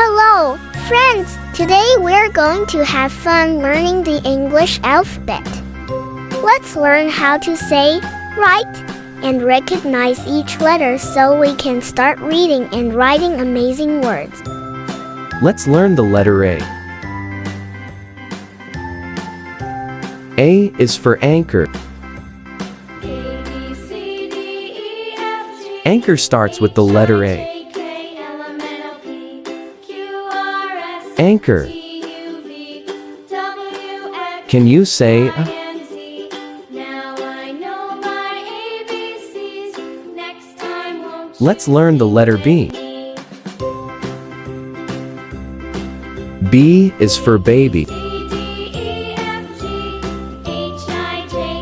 Hello, friends! Today we're going to have fun learning the English alphabet. Let's learn how to say, write, and recognize each letter so we can start reading and writing amazing words. Let's learn the letter A. A is for anchor. Anchor starts with the letter A. Anchor. Can you say A? Let's learn the letter B. B is for baby.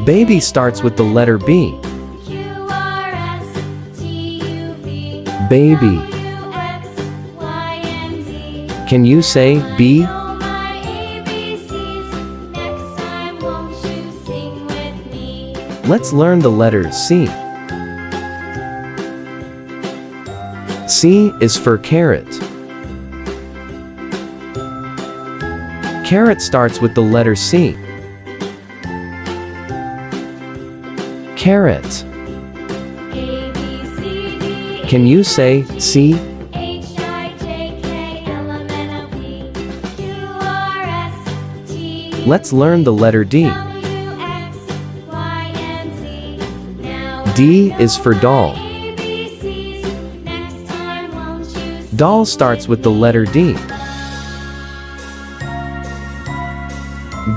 Baby starts with the letter B. Baby. Can you say B? Let's learn the letter C. C is for carrot. Carrot starts with the letter C. Carrot. Can you say C? Let's learn the letter D. D is for doll. Doll starts with the letter D.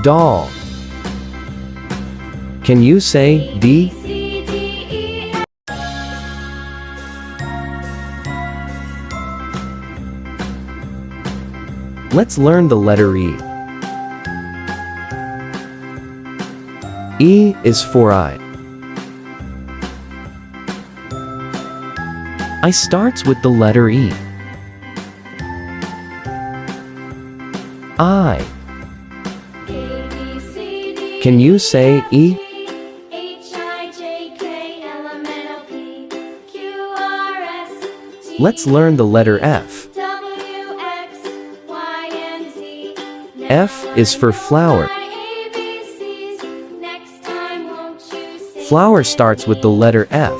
Doll. Can you say D? Let's learn the letter E. E is for eye. I starts with the letter E. I. Can you say E? Let's learn the letter F. F is for flower. Flower starts with the letter F.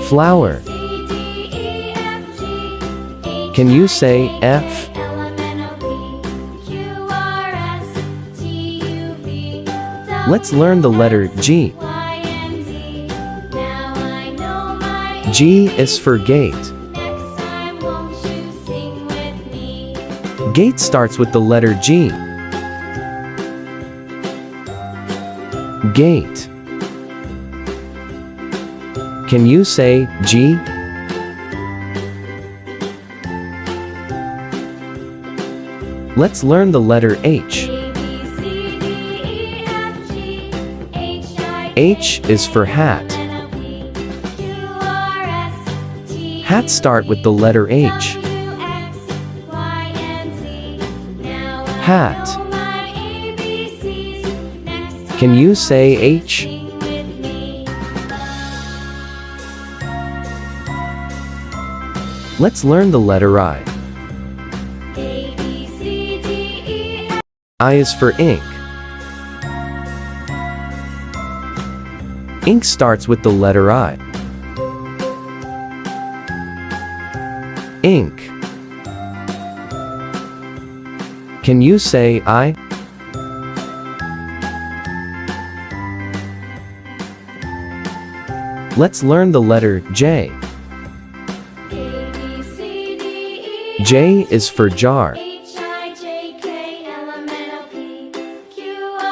Flower. Can you say F? Let's learn the letter G. G is for gate. Gate starts with the letter G. Gate. Can you say G? Let's learn the letter H. H is for hat. Hats start with the letter H. Hat. Can you say H? Let's learn the letter I. I is for ink. Ink starts with the letter I. Ink. Can you say I? Let's learn the letter J. J is for jar.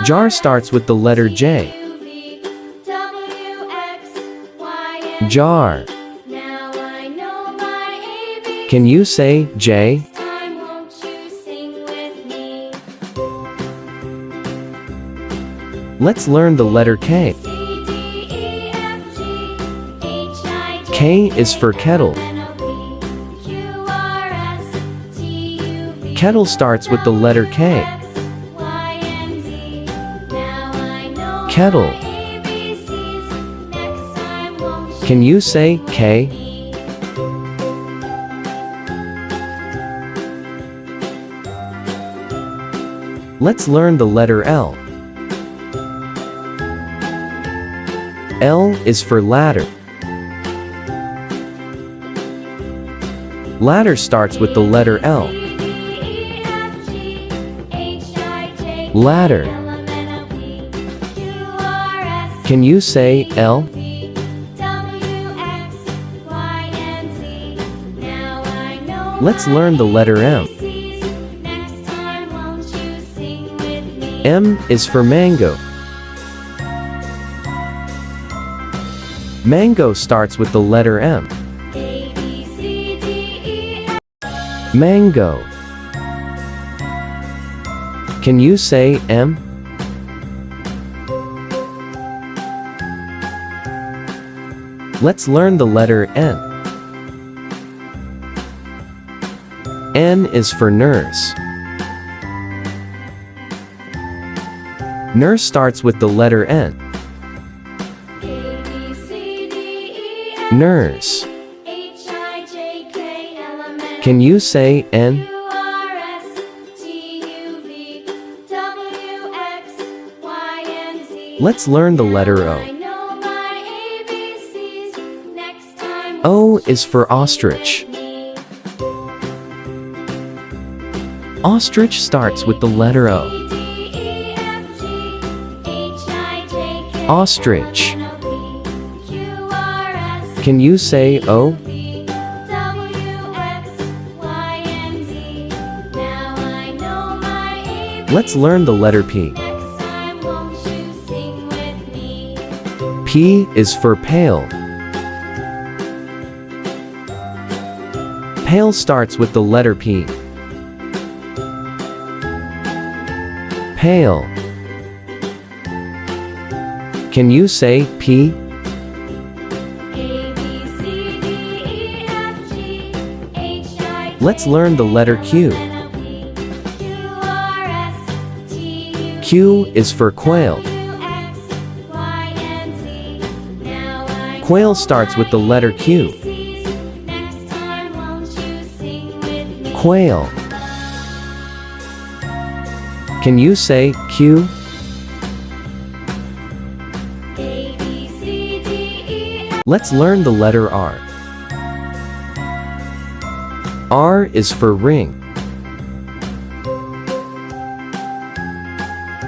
Jar starts with the letter J. Jar. Can you say J? Let's learn the letter K. K is for kettle. Kettle starts with the letter K. Kettle. Can you say K? Let's learn the letter L. L is for ladder. Ladder starts with the letter L. Ladder. Can you say L? Let's learn the letter M. M is for mango. Mango starts with the letter M. Mango. Can you say M? Let's learn the letter N. N is for nurse. Nurse starts with the letter N. Nurse. Can you say N? Let's learn the letter O. O is for ostrich. Ostrich starts with the letter O. Ostrich. Can you say O? Let's learn the letter P. P is for pail. Pail starts with the letter P. Pail. Can you say P? Let's learn the letter Q. Q is for quail. Quail starts with the letter Q. Quail. Can you say Q? Let's learn the letter R. R is for ring.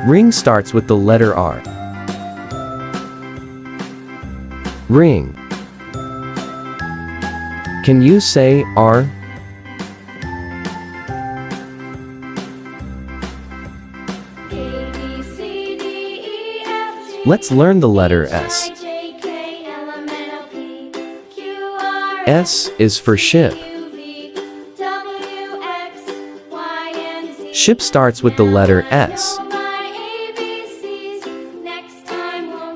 Ring starts with the letter R. Ring. Can you say R? Let's learn the letter S. S is for ship. Ship starts with the letter S.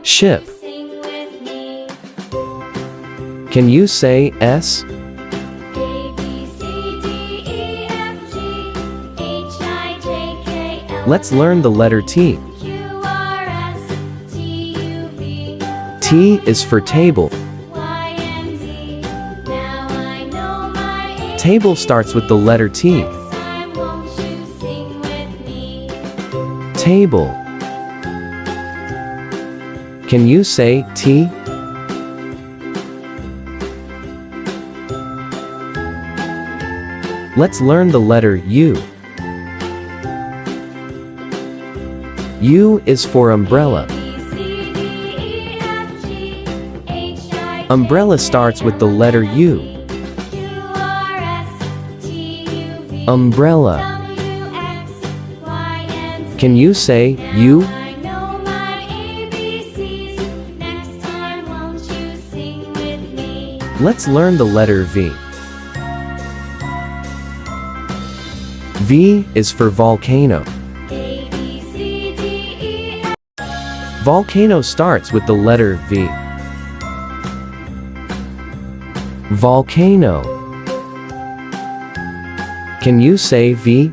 Ship. Can you say S? Let's learn the letter T. T is for table. Table starts with the letter T. Table. Can you say T? Let's learn the letter U. U is for umbrella. Umbrella starts with the letter U. Umbrella. Can you say U? Let's learn the letter V. V is for volcano. Volcano starts with the letter V. Volcano. Can you say V?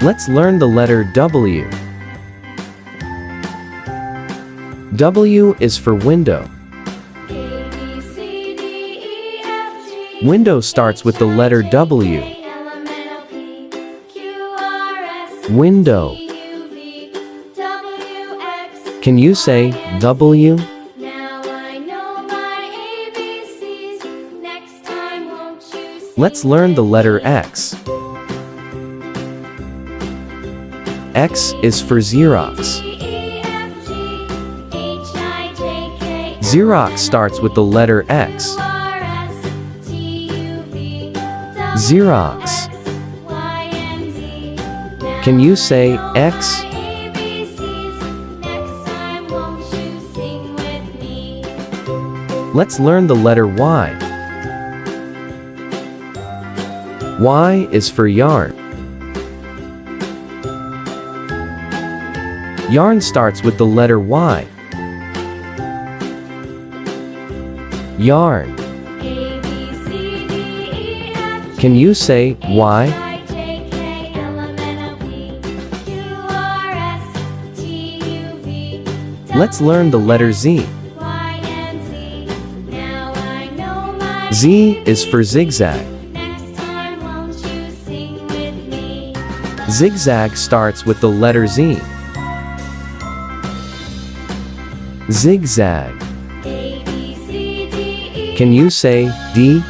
Let's learn the letter W. W is for window. Window starts with the letter W. Window. Can you say W? Let's learn the letter X. X is for Xerox. Xerox starts with the letter X. Xerox. Can you say X? Let's learn the letter Y. Y is for yarn. Yarn starts with the letter Y. Yarn. Can you say Y? Let's learn the letter Z. Z is for zigzag. Zigzag starts with the letter Z. Zigzag. Can you say D?